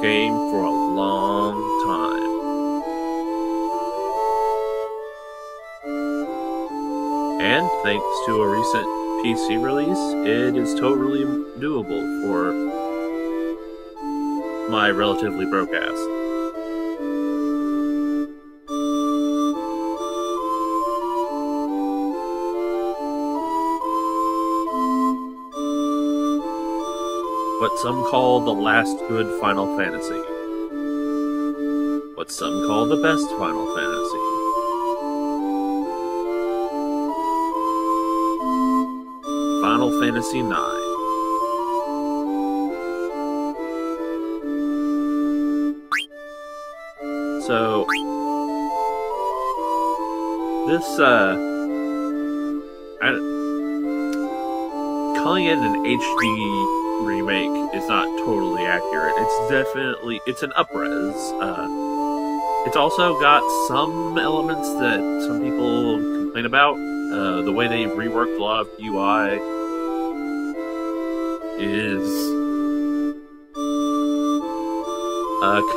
game for a long time. And thanks to a recent PC release, it is totally doable for my relatively broke ass. What some call the last good Final Fantasy. What some call the best Final Fantasy. Final Fantasy IX. So, this, calling it an HD remake is not totally accurate. It's an up-res. It's also got some elements that some people complain about. The way they've reworked a lot of UI is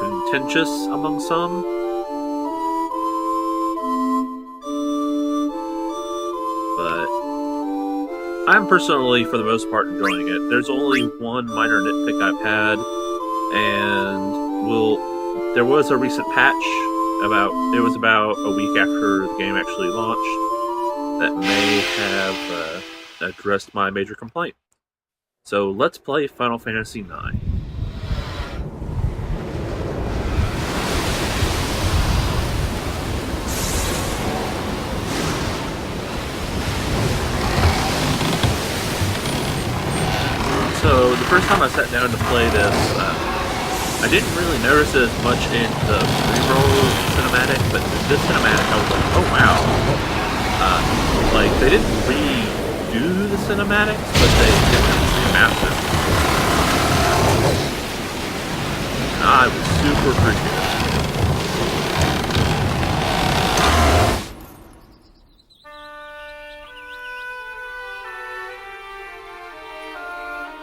contentious among some. But I'm personally, for the most part, enjoying it. There's only one minor nitpick I've had, and there was a recent patch about a week after the game actually launched that may have addressed my major complaint. So let's play Final Fantasy IX. So the first time I sat down to play this, I didn't really notice it as much in the pre-roll cinematic, but this cinematic I was like, oh wow. Like, they didn't redo the cinematics, but they did remaster them. I was super appreciative.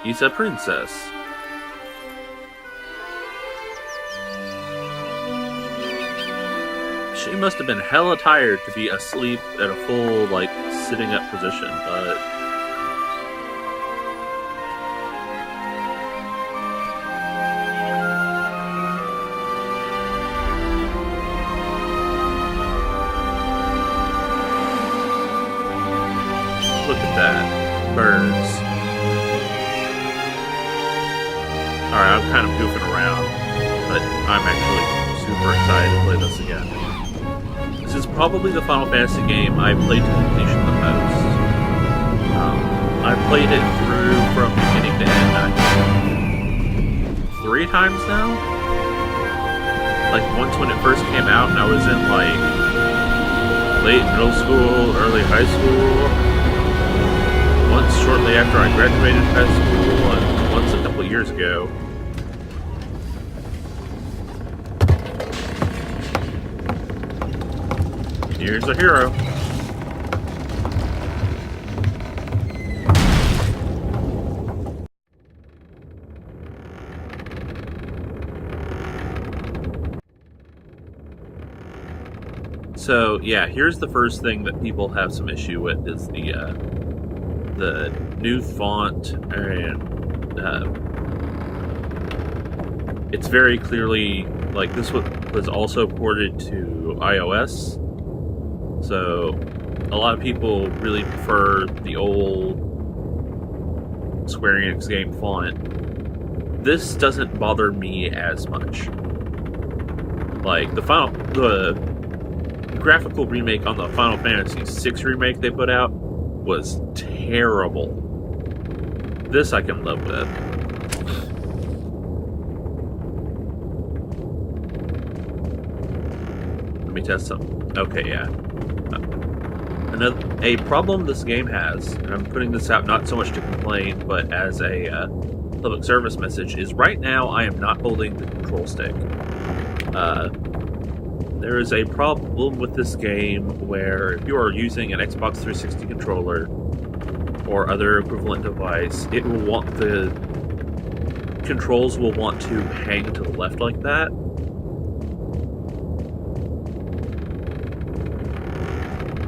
He's a princess. She must have been hella tired to be asleep at a full, sitting up position, but... Look at that. Birds. Alright, I'm kind of goofing around, but I'm actually super excited to play this again. This is probably the Final Fantasy game I've played to completion the most. I've played it through from beginning to end, I think, 3 times now? Once when it first came out and I was in, late middle school, early high school. Once shortly after I graduated high school, and once a couple years ago. Here's a hero. So yeah, here's the first thing that people have some issue with is the new font, and it's very clearly this was also ported to iOS. So, a lot of people really prefer the old Square Enix game font. This doesn't bother me as much. The graphical remake on the Final Fantasy VI remake they put out was terrible. This I can live with. Let me test something. Okay, yeah. A problem this game has, and I'm putting this out not so much to complain, but as a public service message, is right now I am not holding the control stick. There is a problem with this game where if you are using an Xbox 360 controller or other equivalent device, it will want the controls will want to hang to the left like that.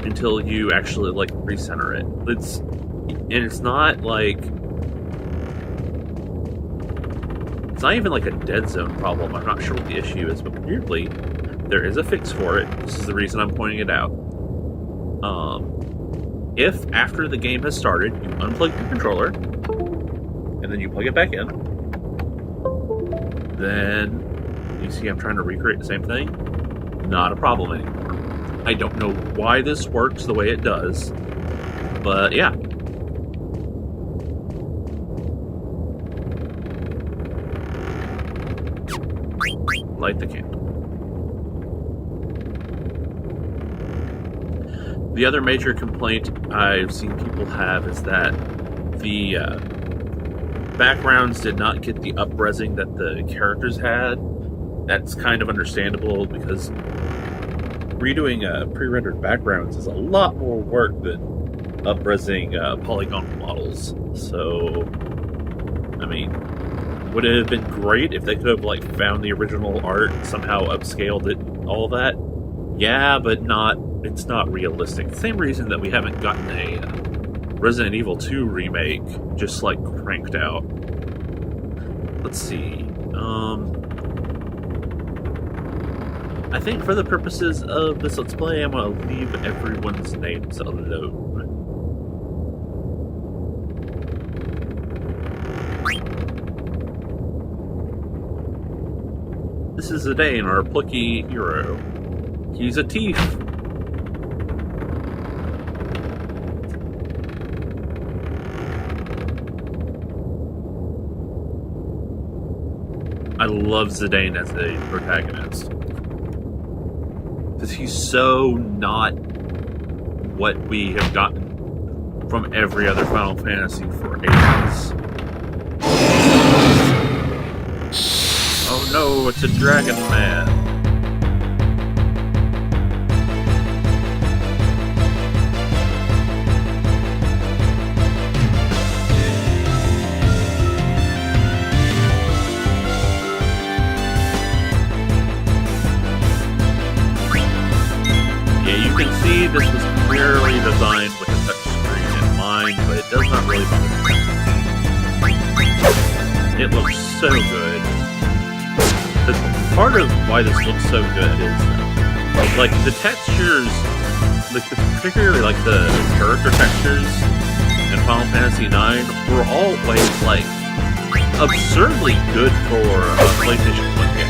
Until you actually, like, recenter it. It's not, like... It's not even, like, a dead zone problem. I'm not sure what the issue is, but weirdly, there is a fix for it. This is the reason I'm pointing it out. If, after the game has started, you unplug your controller, and then you plug it back in, then you see I'm trying to recreate the same thing. Not a problem anymore. I don't know why this works the way it does, but yeah. Light the candle. The other major complaint I've seen people have is that the backgrounds did not get the up-resing that the characters had. That's kind of understandable because redoing pre-rendered backgrounds is a lot more work than up-resing polygonal models. So, I mean, would it have been great if they could have like found the original art, somehow upscaled it, all that? Yeah, but it's not realistic. The same reason that we haven't gotten a Resident Evil 2 remake just like cranked out. Let's see. I think for the purposes of this Let's Play, I'm going to leave everyone's names alone. This is Zidane, our plucky hero. He's a thief. I love Zidane as a protagonist. Because he's so not what we have gotten from every other Final Fantasy for ages. Oh no, it's a dragon man. This was clearly designed with a touchscreen in mind, but it does not really bother me. It looks so good. Part of why this looks so good is, like, the textures, like, particularly, like, the character textures in Final Fantasy IX were always, like, absurdly good for a PlayStation 1 game.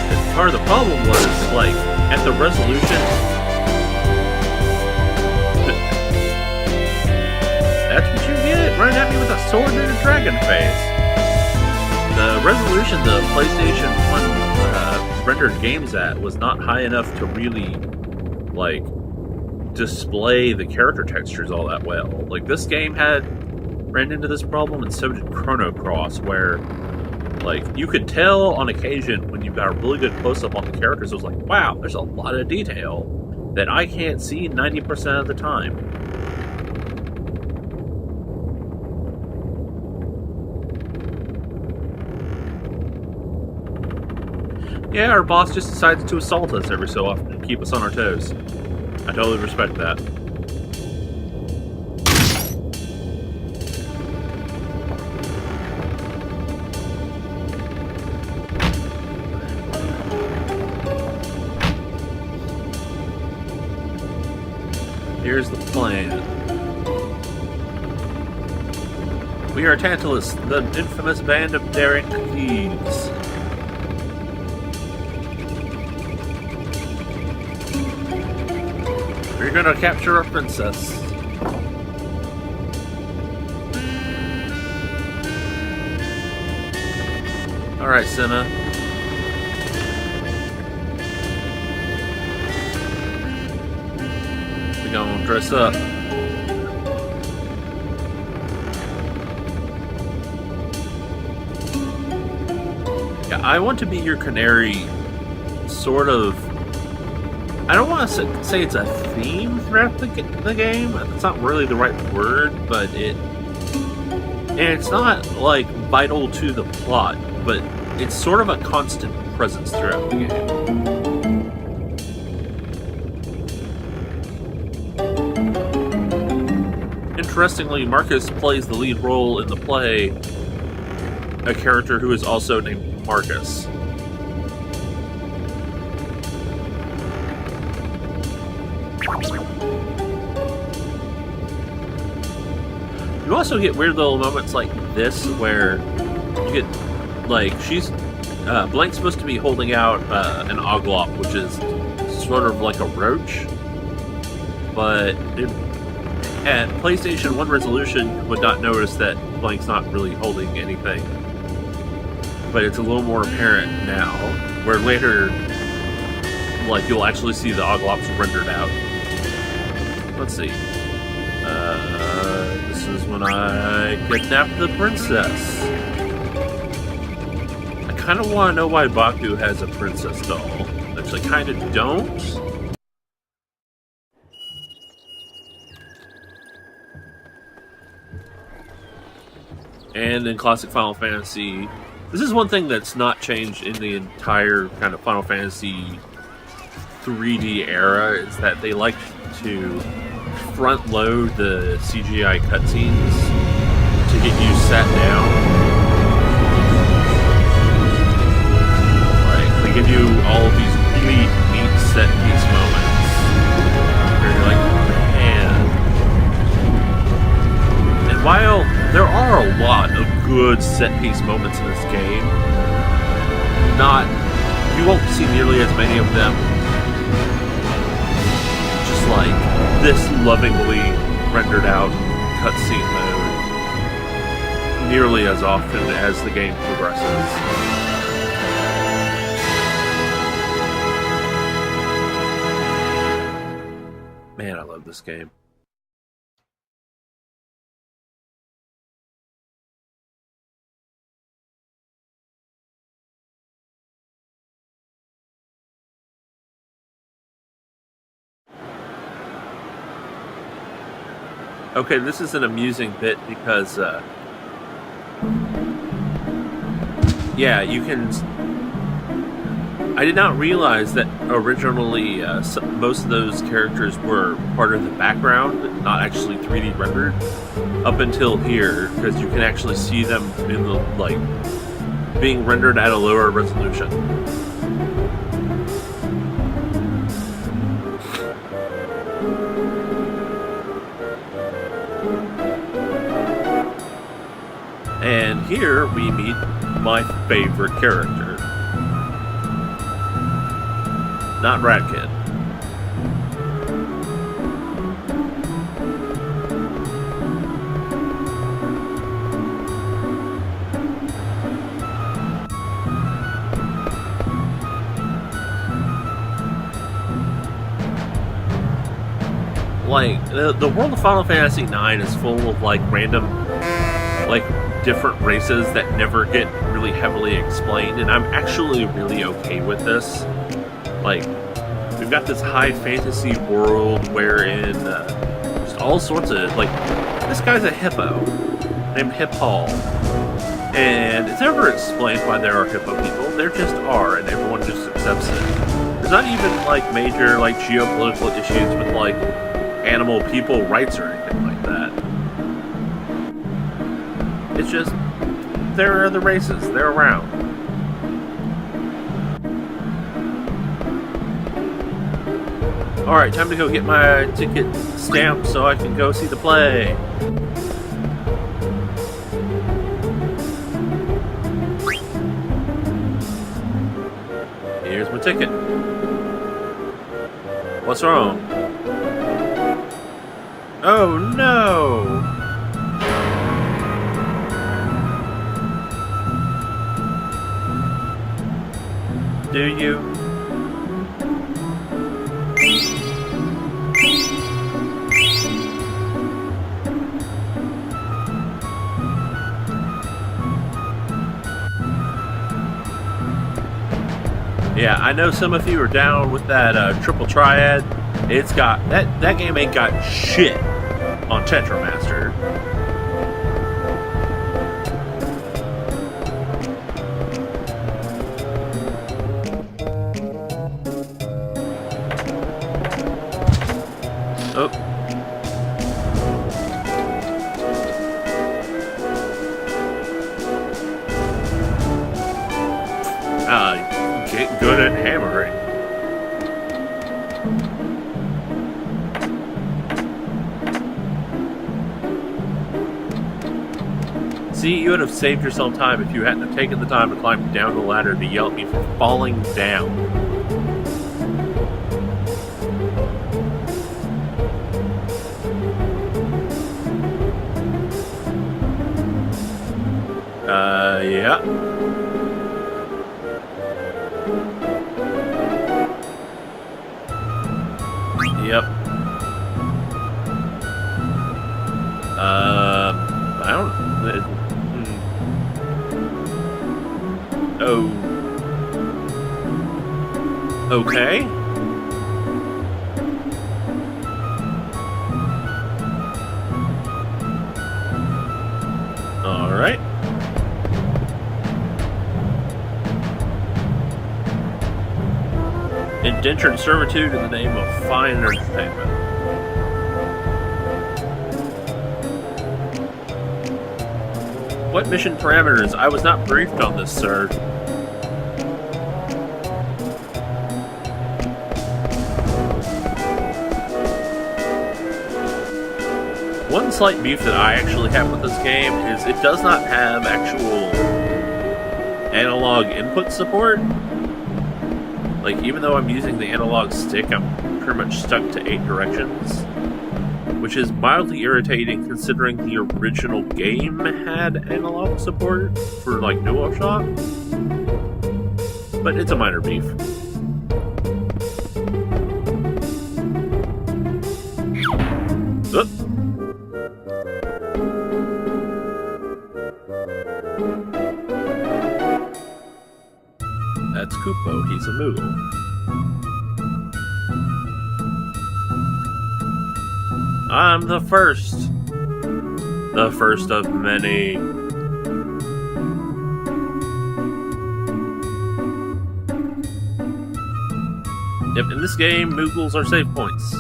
And part of the problem was, like, at the resolution... That's what you get, running at me with a sword and a dragon face. The resolution the PlayStation 1 rendered games at was not high enough to really, like, display the character textures all that well. Like, this game ran into this problem, and so did Chrono Cross, where, like, you could tell on occasion when you got a really good close-up on the characters, it was like, wow, there's a lot of detail that I can't see 90% of the time. Yeah, our boss just decides to assault us every so often and keep us on our toes. I totally respect that. Here's the plan. We are Tantalus, the infamous band of daring thieves. We're gonna capture our princess. Alright, Senna. We're gonna dress up. Yeah, I want to be your canary, sort of. I don't want to say it's a theme throughout the game. It's not really the right word, but And it's not, like, vital to the plot, but it's sort of a constant presence throughout the game. Interestingly, Marcus plays the lead role in the play, a character who is also named Marcus. You also get weird little moments like this where you get, like, Blank's supposed to be holding out an oglop, which is sort of like a roach, but at PlayStation 1 resolution, you would not notice that Blank's not really holding anything. But it's a little more apparent now, where later, like, you'll actually see the oglops rendered out. Let's see. This is when I kidnapped the princess. I kind of want to know why Baku has a princess doll. Actually, kind of don't. And in classic Final Fantasy, this is one thing that's not changed in the entire kind of Final Fantasy 3D era, is that they like to front load the CGI cutscenes to get you sat down. Like, they give you all of these really neat set piece moments where you're like, man. And while there are a lot of good set piece moments in this game, you won't see nearly as many of them just like this lovingly rendered out cutscene mode nearly as often as the game progresses. Man, I love this game. Okay, this is an amusing bit because, yeah, you can... I did not realize that originally most of those characters were part of the background, not actually 3D rendered, up until here, because you can actually see them in the, like, being rendered at a lower resolution. And here we meet my favorite character. Not Radkid. Like, the world of Final Fantasy IX is full of, like, random, like, different races that never get really heavily explained, and I'm actually really okay with this. Like, we've got this high fantasy world wherein just all sorts of, like, this guy's a hippo named Hip Hall, and it's never explained why there are hippo people. There just are, and everyone just accepts it. There's not even, like, major, like, geopolitical issues with, like, animal people rights or anything like that. It's just, there are the races, they're around. Alright, time to go get my ticket stamped so I can go see the play. Here's my ticket. What's wrong? Oh no! Do you? Yeah, I know some of you are down with that triple triad. It's got that game ain't got shit on Tetramaster. Oh. Get good at hammering. See, you would have saved yourself time if you hadn't have taken the time to climb down the ladder to yell at me for falling down. Yeah. Yep. I don't... Oh. Okay. Alright. Indentured servitude in the name of fine entertainment. What mission parameters? I was not briefed on this, sir. One slight beef that I actually have with this game is it does not have actual analog input support. Like, even though I'm using the analog stick, I'm pretty much stuck to 8 directions. Which is mildly irritating considering the original game had analog support for, like, DualShock. But it's a minor beef. Oop. That's Kupo, he's a Moogle. I'm the first. The first of many. Yep, in this game, Moogles are save points.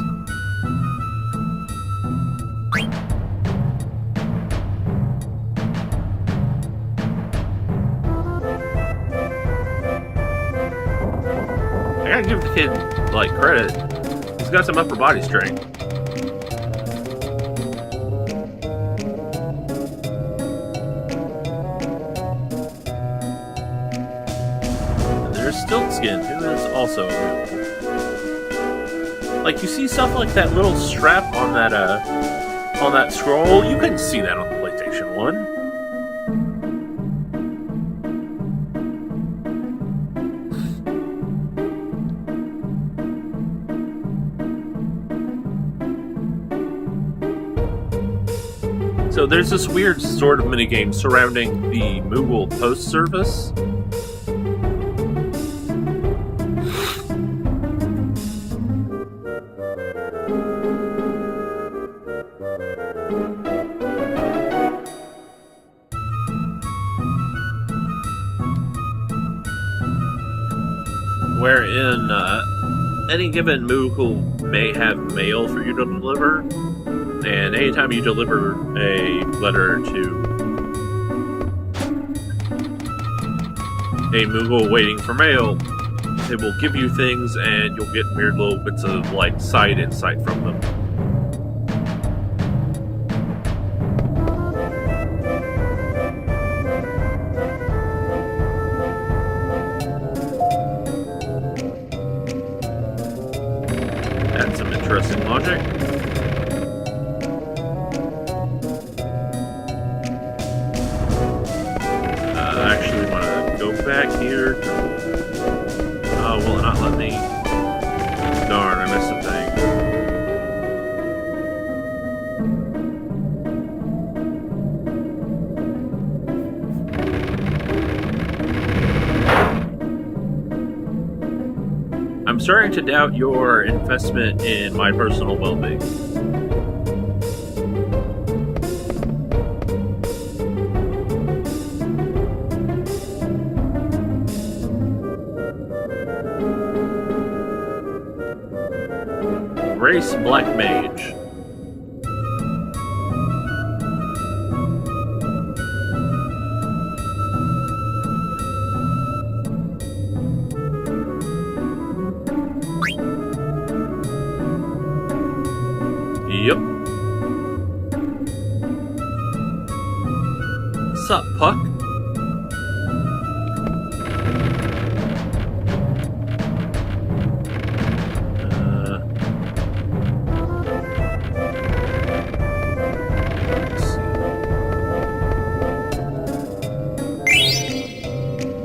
I gotta give the kid, like, credit. He's got some upper body strength. Stiltskin, who is also a Moogle. Like, you see stuff like that little strap on that scroll, you couldn't see that on the PlayStation 1. So there's this weird sort of minigame surrounding the Moogle post service. Wherein any given Moogle may have mail for you to deliver, and anytime you deliver a letter to a Moogle waiting for mail, it will give you things and you'll get weird little bits of, like, side insight from them. That's some interesting logic. I actually want to go back here. Oh, will it not let me? Darn, I missed a thing. I'm starting to doubt your investment in my personal well-being. Nice black mage. Yep. Sup, Puck?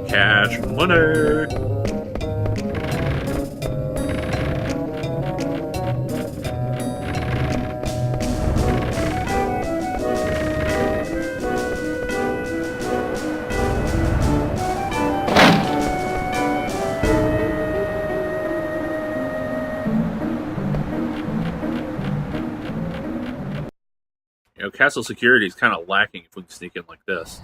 Cash money. You know, castle security is kind of lacking if we can sneak in like this.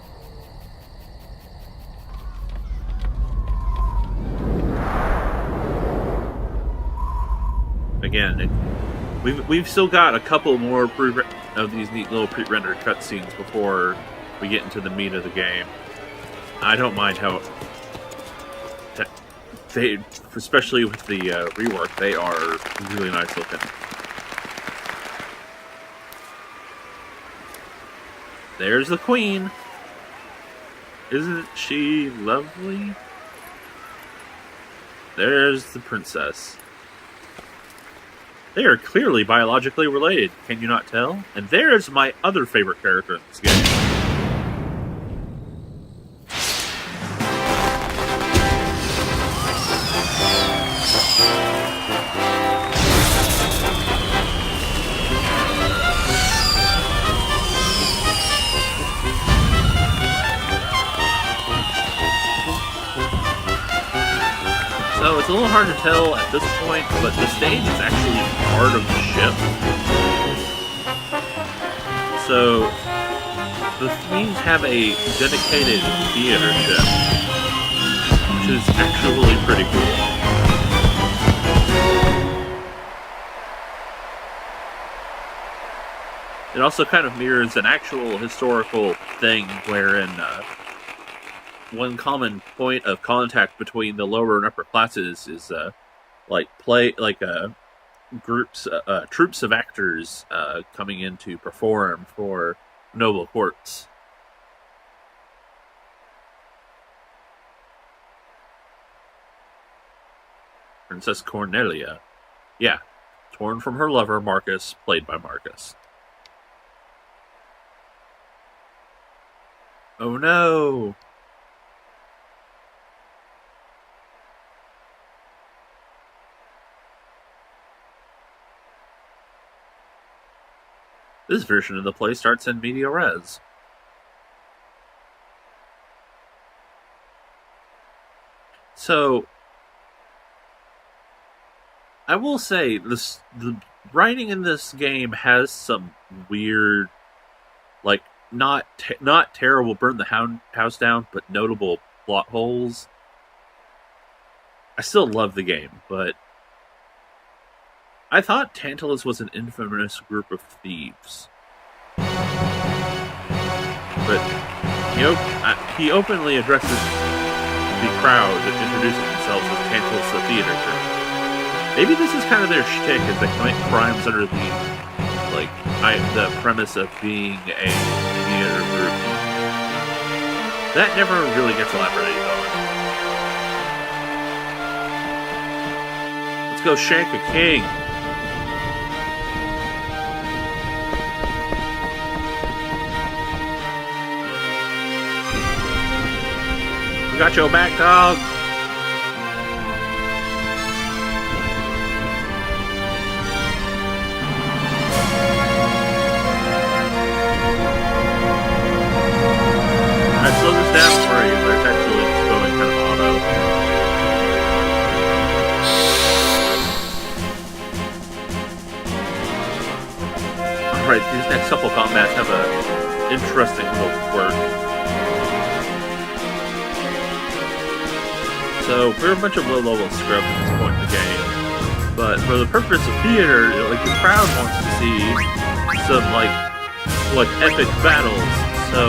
Again, we've still got a couple more of these neat little pre-rendered cutscenes before we get into the meat of the game. I don't mind how they, especially with the rework, they are really nice looking. There's the queen. Isn't she lovely? There's the princess. They are clearly biologically related, can you not tell? And there's my other favorite character in this game. So it's a little hard to tell at this point, but the stage is actually part of the ship. So the Thieves have a dedicated theater ship, which is actually pretty cool. It also kind of mirrors an actual historical thing wherein one common point of contact between the lower and upper classes is troops of actors coming in to perform for noble courts. Princess Cornelia. Yeah, torn from her lover Marcus, played by Marcus. Oh no! This version of the play starts in media res. So, I will say, the writing in this game has some weird, like, not terrible burn the house down, but notable plot holes. I still love the game, but I thought Tantalus was an infamous group of thieves. But he openly addresses the crowd introducing themselves as Tantalus the Theater Group. Maybe this is kind of their shtick, as they commit crimes under the premise of being a theater group. That never really gets elaborated on. Let's go shank a king. We got your back, dog. I slowed this down for you, but it's actually just going kind of auto. Alright, these next couple combats have a interesting little quirk. So, we're a bunch of low-level scrubs at this point in the game. But for the purpose of theater, like the crowd wants to see some like epic battles. So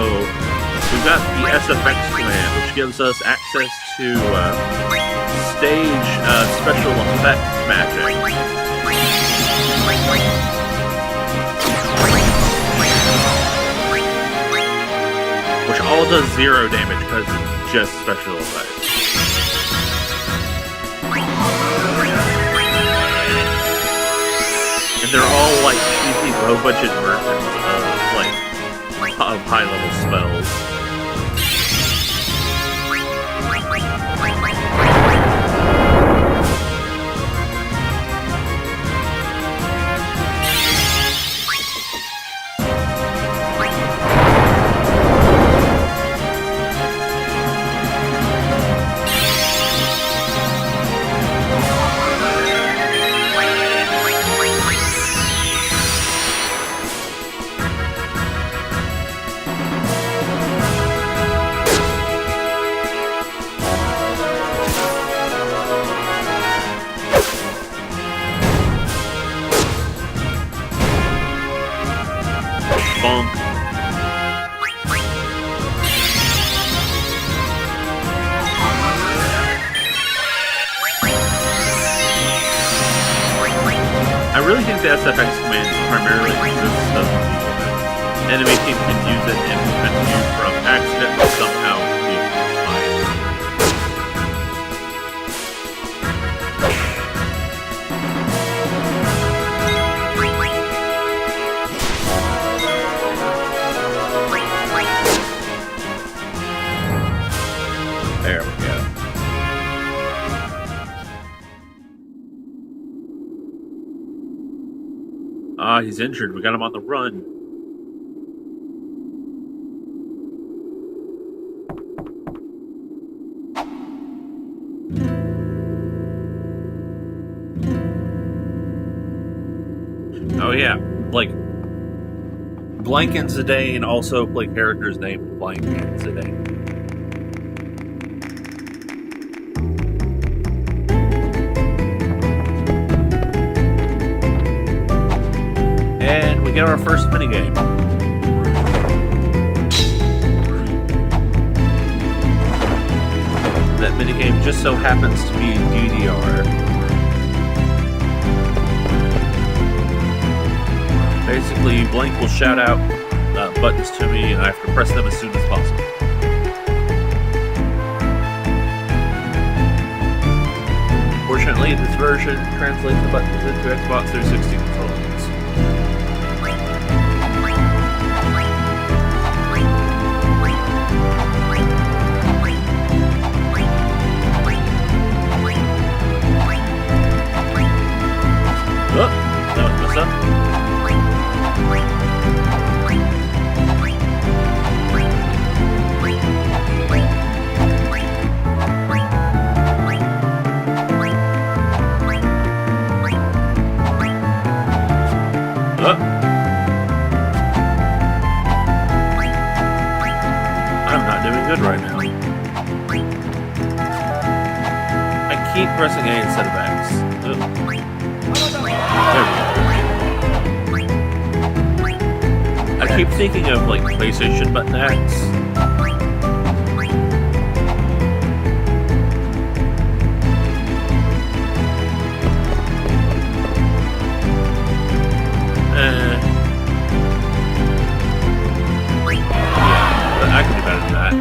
we've got the SFX command, which gives us access to stage special effect magic. Which all does 0 damage because it's just special effects. And they're all like cheesy low-budget versions of high-level spells. I really think the SFX command primarily consists of the enemy team can use it and prevent you from accidentally somehow leaving the There we go. Ah, he's injured. We got him on the run. Oh yeah, like Blank and Zidane also play characters named Blank and Zidane. And we get our first minigame. That minigame just so happens to be DDR. Basically, Blank will shout out buttons to me, and I have to press them as soon as possible. Fortunately, this version translates the buttons into Xbox 360 controls. Oh, that was messed up. I'm not doing good right now. I keep pressing A instead of X. There we go. I keep thinking of like PlayStation button X. I can do better than that.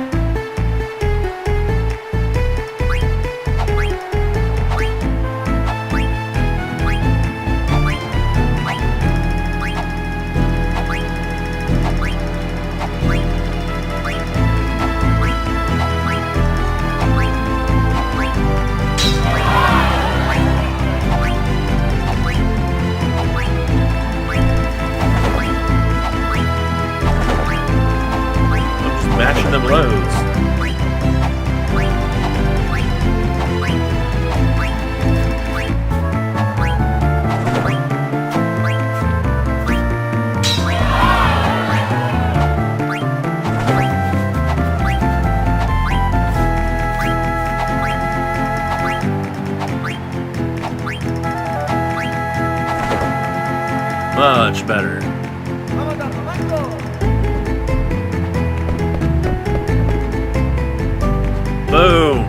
Much better. Boom!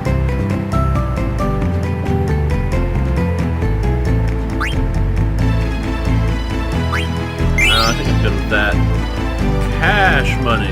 I think I'm good with that. Cash money.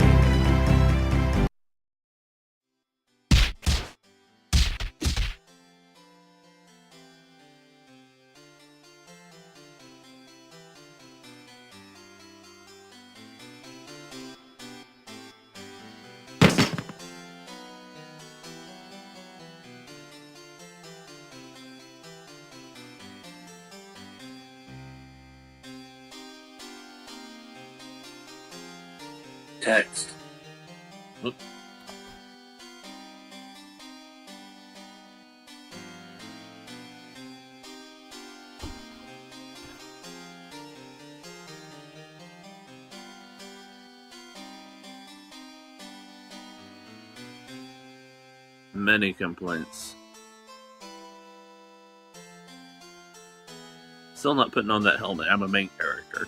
Text. Oop. Many complaints. Still not putting on that helmet. I'm a main character.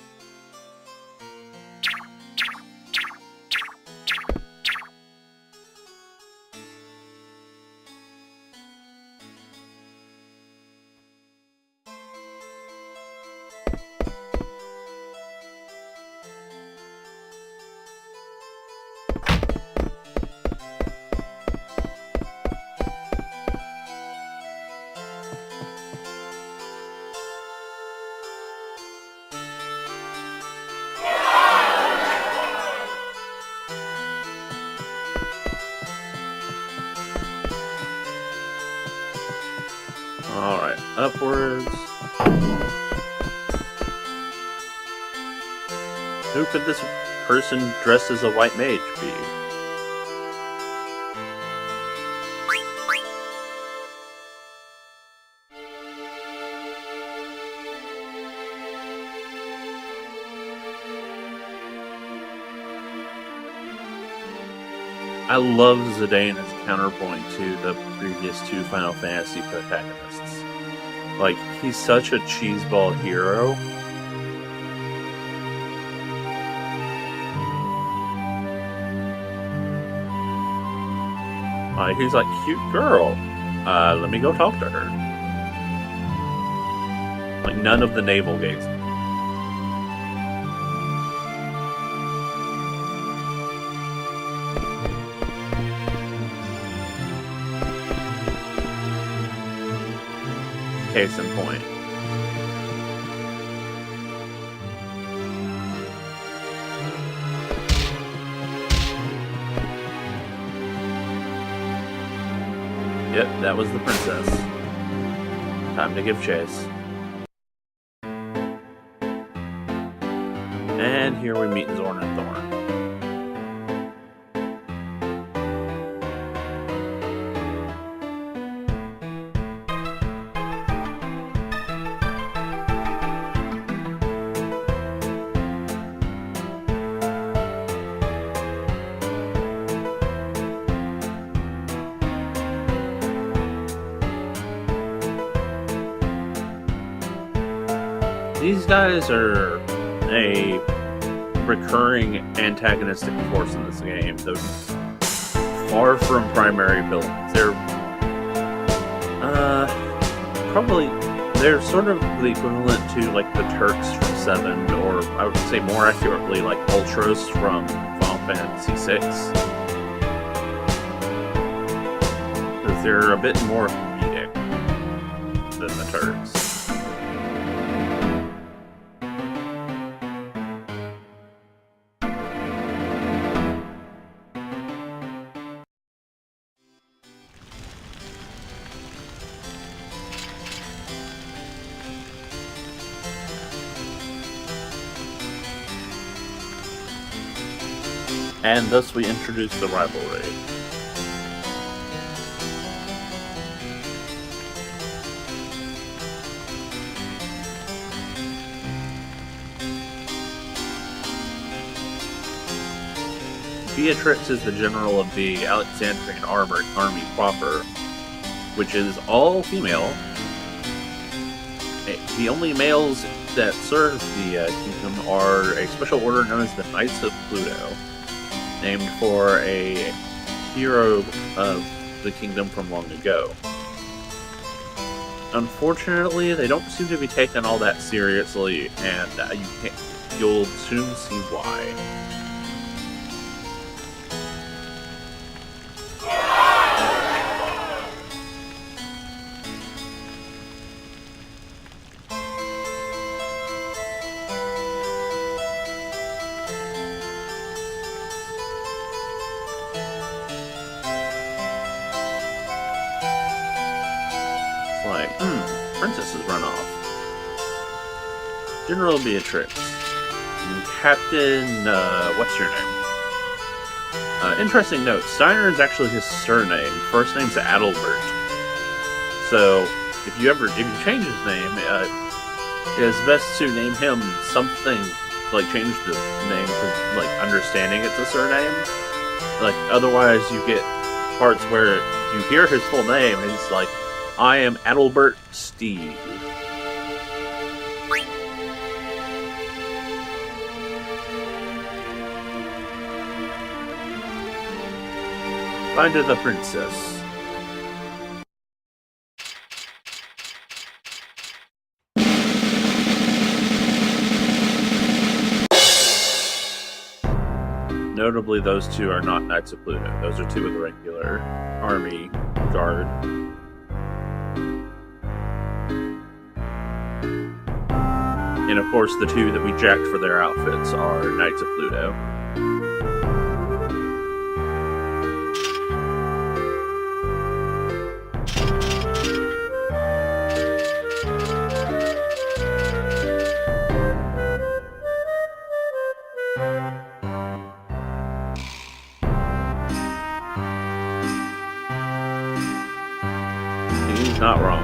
Alright, upwards. Who could this person dressed as a white mage be? I love Zidane as counterpoint to the previous two Final Fantasy protagonists. Like, he's such a cheeseball hero. He's like, cute girl. Let me go talk to her. Like, none of the navel gazing. Case in point. Yep, that was the princess. Time to give chase. And here we meet Zorn and Thorn. These guys are a recurring antagonistic force in this game. They're far from primary villains. They're they're sort of the equivalent to like the Turks from 7, or I would say more accurately like Ultras from Final Fantasy VI. Because they're a bit more comedic than the Turks. And thus we introduce the rivalry. Beatrix is the general of the Alexandrian army proper, which is all female. The only males that serve the kingdom are a special order known as the Knights of Pluto, named for a hero of the kingdom from long ago. Unfortunately, they don't seem to be taken all that seriously, and you'll soon see why. Like, princesses run off. General Beatrix. Captain, what's your name? Interesting note, Steiner is actually his surname. First name's Adalbert. So, if you change his name, it's best to name him something, like change the name for, like, understanding it's a surname. Like, otherwise you get parts where you hear his full name and it's like, I am Adalbert Steve. Find the princess. Notably, those two are not Knights of Pluto. Those are two of the regular army guard. And of course, the two that we jacked for their outfits are Knights of Pluto. He's not wrong.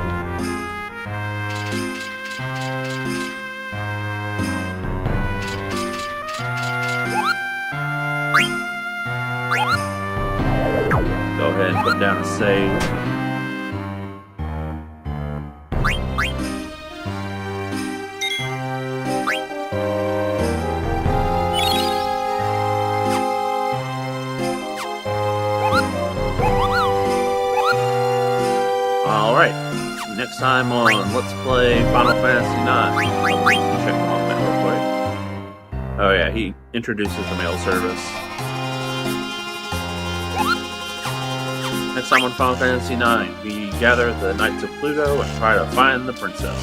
Go ahead and put down a save. Alright, next time on Let's Play Final Fantasy IX. Check him off that real quick. Oh yeah, he introduces the mail service. Next time on Final Fantasy IX, we gather the Knights of Pluto and try to find the princess.